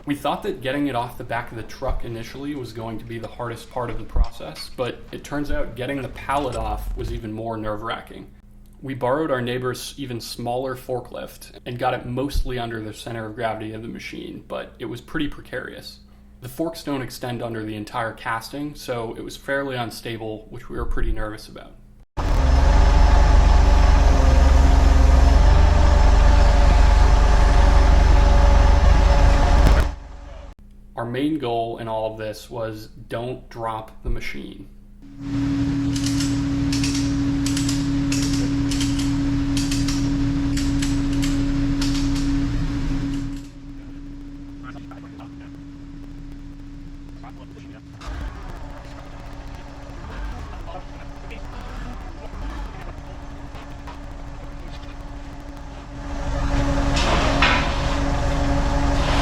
We thought that getting it off the back of the truck initially was going to be the hardest part of the process, but it turns out getting the pallet off was even more nerve-wracking. We borrowed our neighbor's even smaller forklift and got it mostly under the center of gravity of the machine, but it was pretty precarious. The forks don't extend under the entire casting, so it was fairly unstable, which we were pretty nervous about. Our main goal in all of this was don't drop the machine.